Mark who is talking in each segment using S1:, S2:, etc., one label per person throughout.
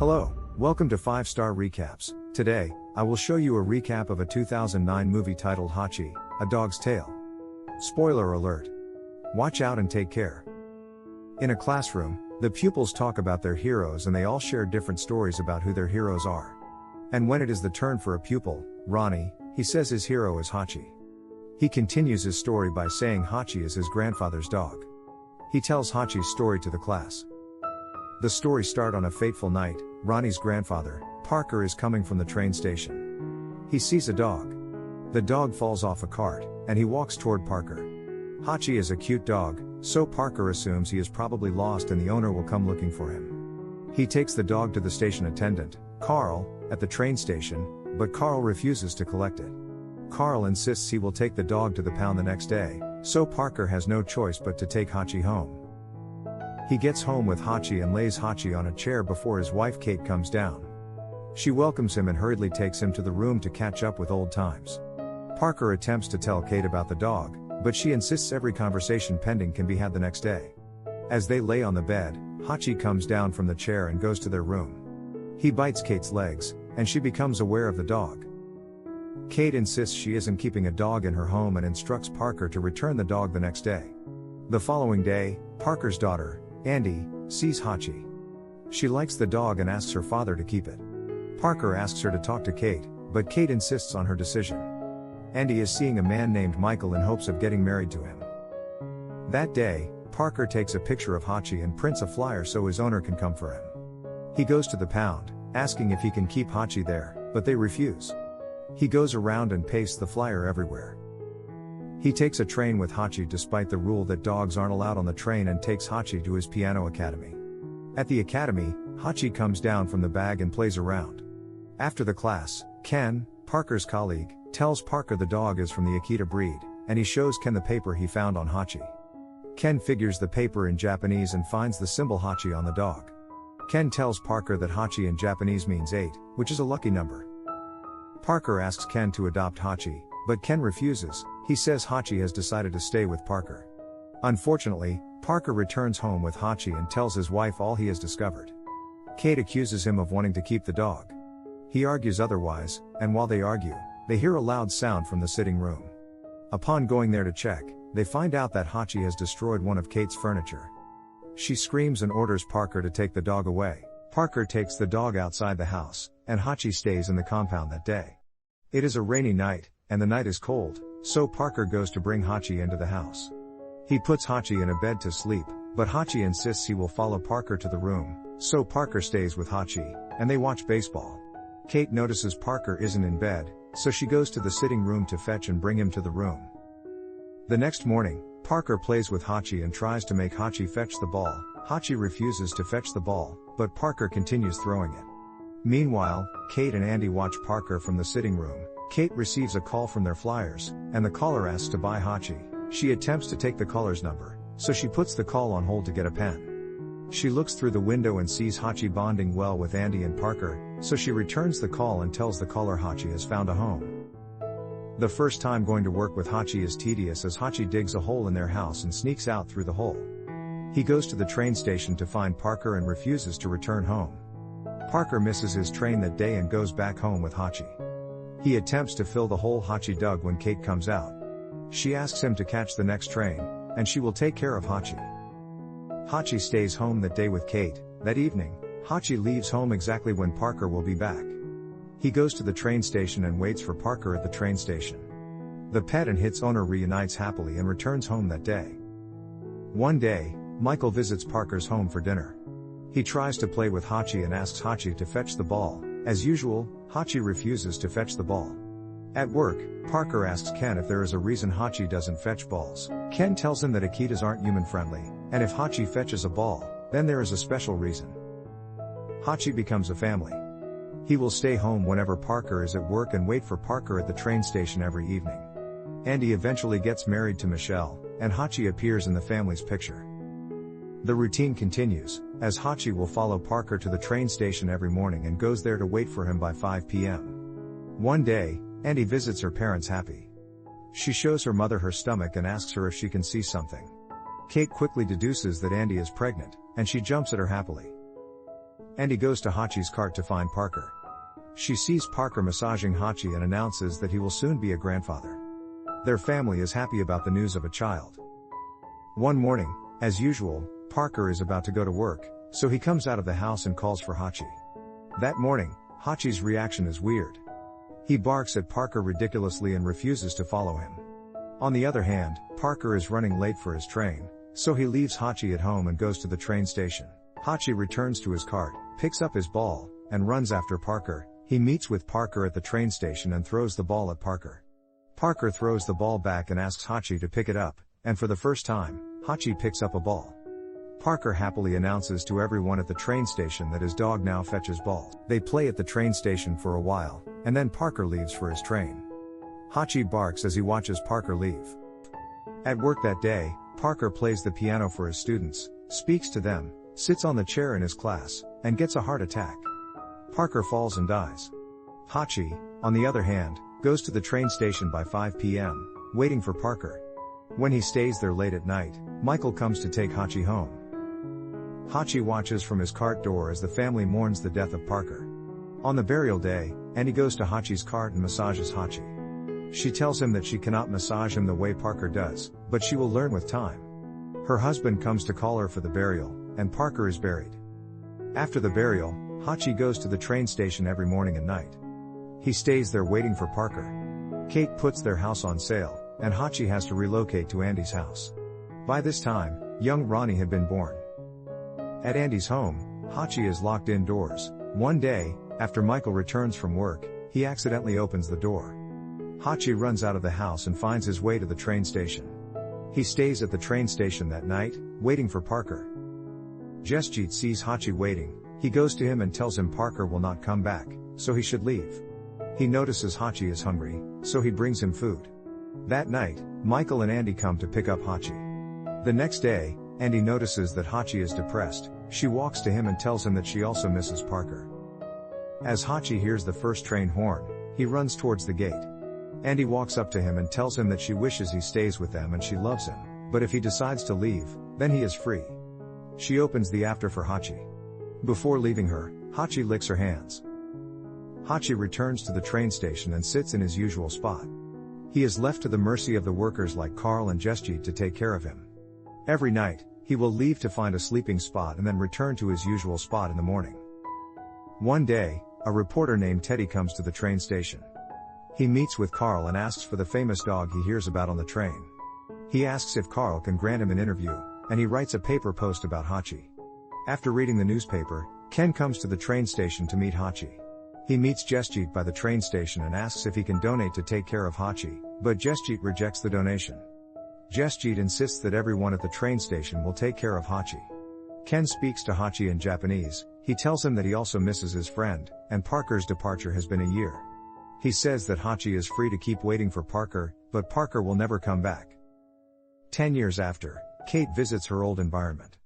S1: Hello, welcome to 5-Star Recaps. Today, I will show you a recap of a 2009 movie titled Hachi, A Dog's Tale. Spoiler alert. Watch out and take care. In a classroom, the pupils talk about their heroes and they all share different stories about who their heroes are. And when it is the turn for a pupil, Ronnie, he says his hero is Hachi. He continues his story by saying Hachi is his grandfather's dog. He tells Hachi's story to the class. The story starts on a fateful night. Ronnie's grandfather, Parker, is coming from the train station. He sees a dog. The dog falls off a cart, and he walks toward Parker. Hachi is a cute dog, so Parker assumes he is probably lost and the owner will come looking for him. He takes the dog to the station attendant, Carl, at the train station, but Carl refuses to collect it. Carl insists he will take the dog to the pound the next day, so Parker has no choice but to take Hachi home. He gets home with Hachi and lays Hachi on a chair before his wife Kate comes down. She welcomes him and hurriedly takes him to the room to catch up with old times. Parker attempts to tell Kate about the dog, but she insists every conversation pending can be had the next day. As they lay on the bed, Hachi comes down from the chair and goes to their room. He bites Kate's legs, and she becomes aware of the dog. Kate insists she isn't keeping a dog in her home and instructs Parker to return the dog the next day. The following day, Parker's daughter, Andy, sees Hachi. She likes the dog and asks her father to keep it. Parker asks her to talk to Kate, but Kate insists on her decision. Andy is seeing a man named Michael in hopes of getting married to him. That day, Parker takes a picture of Hachi and prints a flyer so his owner can come for him. He goes to the pound, asking if he can keep Hachi there, but they refuse. He goes around and pastes the flyer everywhere. He takes a train with Hachi despite the rule that dogs aren't allowed on the train and takes Hachi to his piano academy. At the academy, Hachi comes down from the bag and plays around. After the class, Ken, Parker's colleague, tells Parker the dog is from the Akita breed, and he shows Ken the paper he found on Hachi. Ken figures the paper in Japanese and finds the symbol Hachi on the dog. Ken tells Parker that Hachi in Japanese means 8, which is a lucky number. Parker asks Ken to adopt Hachi, but Ken refuses. He says Hachi has decided to stay with Parker. Unfortunately, Parker returns home with Hachi and tells his wife all he has discovered. Kate accuses him of wanting to keep the dog. He argues otherwise, and while they argue, they hear a loud sound from the sitting room. Upon going there to check, they find out that Hachi has destroyed one of Kate's furniture. She screams and orders Parker to take the dog away. Parker takes the dog outside the house, and Hachi stays in the compound that day. It is a rainy night, and the night is cold, so Parker goes to bring Hachi into the house. He puts Hachi in a bed to sleep, but Hachi insists he will follow Parker to the room, so Parker stays with Hachi, and they watch baseball. Kate notices Parker isn't in bed, so she goes to the sitting room to fetch and bring him to the room. The next morning, Parker plays with Hachi and tries to make Hachi fetch the ball. Hachi refuses to fetch the ball, but Parker continues throwing it. Meanwhile, Kate and Andy watch Parker from the sitting room. Kate receives a call from their flyers, and the caller asks to buy Hachi. She attempts to take the caller's number, so she puts the call on hold to get a pen. She looks through the window and sees Hachi bonding well with Andy and Parker, so she returns the call and tells the caller Hachi has found a home. The first time going to work with Hachi is tedious as Hachi digs a hole in their house and sneaks out through the hole. He goes to the train station to find Parker and refuses to return home. Parker misses his train that day and goes back home with Hachi. He attempts to fill the hole Hachi dug when Kate comes out. She asks him to catch the next train, and she will take care of Hachi. Hachi stays home that day with Kate. That evening, Hachi leaves home exactly when Parker will be back. He goes to the train station and waits for Parker at the train station. The pet and its owner reunites happily and returns home that day. One day, Michael visits Parker's home for dinner. He tries to play with Hachi and asks Hachi to fetch the ball. As usual, Hachi refuses to fetch the ball. At work, Parker asks Ken if there is a reason Hachi doesn't fetch balls. Ken tells him that Akitas aren't human-friendly, and if Hachi fetches a ball, then there is a special reason. Hachi becomes a family. He will stay home whenever Parker is at work and wait for Parker at the train station every evening. Andy eventually gets married to Michelle, and Hachi appears in the family's picture. The routine continues, as Hachi will follow Parker to the train station every morning and goes there to wait for him by 5 p.m. One day, Andy visits her parents happy. She shows her mother her stomach and asks her if she can see something. Kate quickly deduces that Andy is pregnant, and she jumps at her happily. Andy goes to Hachi's cart to find Parker. She sees Parker massaging Hachi and announces that he will soon be a grandfather. Their family is happy about the news of a child. One morning, as usual, Parker is about to go to work, so he comes out of the house and calls for Hachi. That morning, Hachi's reaction is weird. He barks at Parker ridiculously and refuses to follow him. On the other hand, Parker is running late for his train, so he leaves Hachi at home and goes to the train station. Hachi returns to his cart, picks up his ball, and runs after Parker. He meets with Parker at the train station and throws the ball at Parker. Parker throws the ball back and asks Hachi to pick it up, and for the first time, Hachi picks up a ball. Parker happily announces to everyone at the train station that his dog now fetches balls. They play at the train station for a while, and then Parker leaves for his train. Hachi barks as he watches Parker leave. At work that day, Parker plays the piano for his students, speaks to them, sits on the chair in his class, and gets a heart attack. Parker falls and dies. Hachi, on the other hand, goes to the train station by 5 p.m., waiting for Parker. When he stays there late at night, Michael comes to take Hachi home. Hachi watches from his cart door as the family mourns the death of Parker. On the burial day, Andy goes to Hachi's cart and massages Hachi. She tells him that she cannot massage him the way Parker does, but she will learn with time. Her husband comes to call her for the burial, and Parker is buried. After the burial, Hachi goes to the train station every morning and night. He stays there waiting for Parker. Kate puts their house on sale, and Hachi has to relocate to Andy's house. By this time, young Ronnie had been born. At Andy's home, Hachi is locked indoors. One day, after Michael returns from work, he accidentally opens the door. Hachi runs out of the house and finds his way to the train station. He stays at the train station that night, waiting for Parker. Jesjit sees Hachi waiting. He goes to him and tells him Parker will not come back, so he should leave. He notices Hachi is hungry, so he brings him food. That night, Michael and Andy come to pick up Hachi. The next day, Andy notices that Hachi is depressed. She walks to him and tells him that she also misses Parker. As Hachi hears the first train horn, he runs towards the gate. Andy walks up to him and tells him that she wishes he stays with them and she loves him, but if he decides to leave, then he is free. She opens the after for Hachi. Before leaving her, Hachi licks her hands. Hachi returns to the train station and sits in his usual spot. He is left to the mercy of the workers like Carl and Jesjit to take care of him. Every night, he will leave to find a sleeping spot and then return to his usual spot in the morning. One day, a reporter named Teddy comes to the train station. He meets with Carl and asks for the famous dog he hears about on the train. He asks if Carl can grant him an interview, and he writes a paper post about Hachi. After reading the newspaper, Ken comes to the train station to meet Hachi. He meets Jesjit by the train station and asks if he can donate to take care of Hachi, but Jesjit rejects the donation. Jesjit insists that everyone at the train station will take care of Hachi. Ken speaks to Hachi in Japanese. He tells him that he also misses his friend, and Parker's departure has been a year. He says that Hachi is free to keep waiting for Parker, but Parker will never come back. 10 years after, Kate visits her old environment.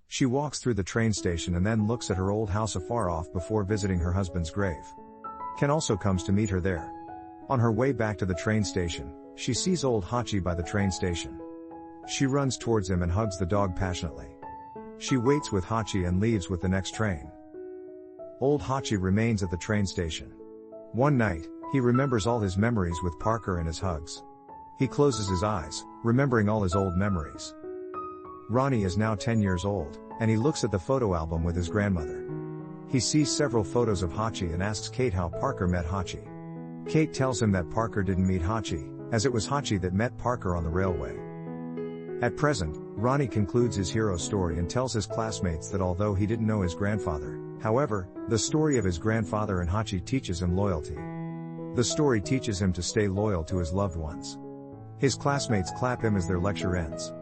S1: She walks through the train station and then looks at her old house afar off before visiting her husband's grave. Ken also comes to meet her there. On her way back to the train station, she sees old Hachi by the train station. She runs towards him and hugs the dog passionately. She waits with Hachi and leaves with the next train. Old Hachi remains at the train station. One night, he remembers all his memories with Parker and his hugs. He closes his eyes, remembering all his old memories. Ronnie is now 10 years old, and he looks at the photo album with his grandmother. He sees several photos of Hachi and asks Kate how Parker met Hachi. Kate tells him that Parker didn't meet Hachi, as it was Hachi that met Parker on the railway. At present, Ronnie concludes his hero story and tells his classmates that although he didn't know his grandfather, however, the story of his grandfather and Hachi teaches him loyalty. The story teaches him to stay loyal to his loved ones. His classmates clap him as their lecture ends.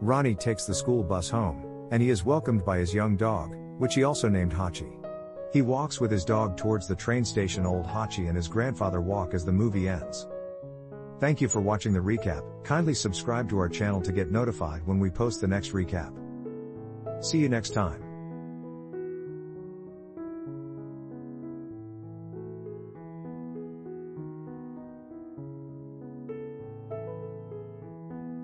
S1: Ronnie takes the school bus home, and he is welcomed by his young dog, which he also named Hachi. He walks with his dog towards the train station. Old Hachi and his grandfather walk as the movie ends. Thank you for watching the recap. Kindly subscribe to our channel to get notified when we post the next recap. See you next time.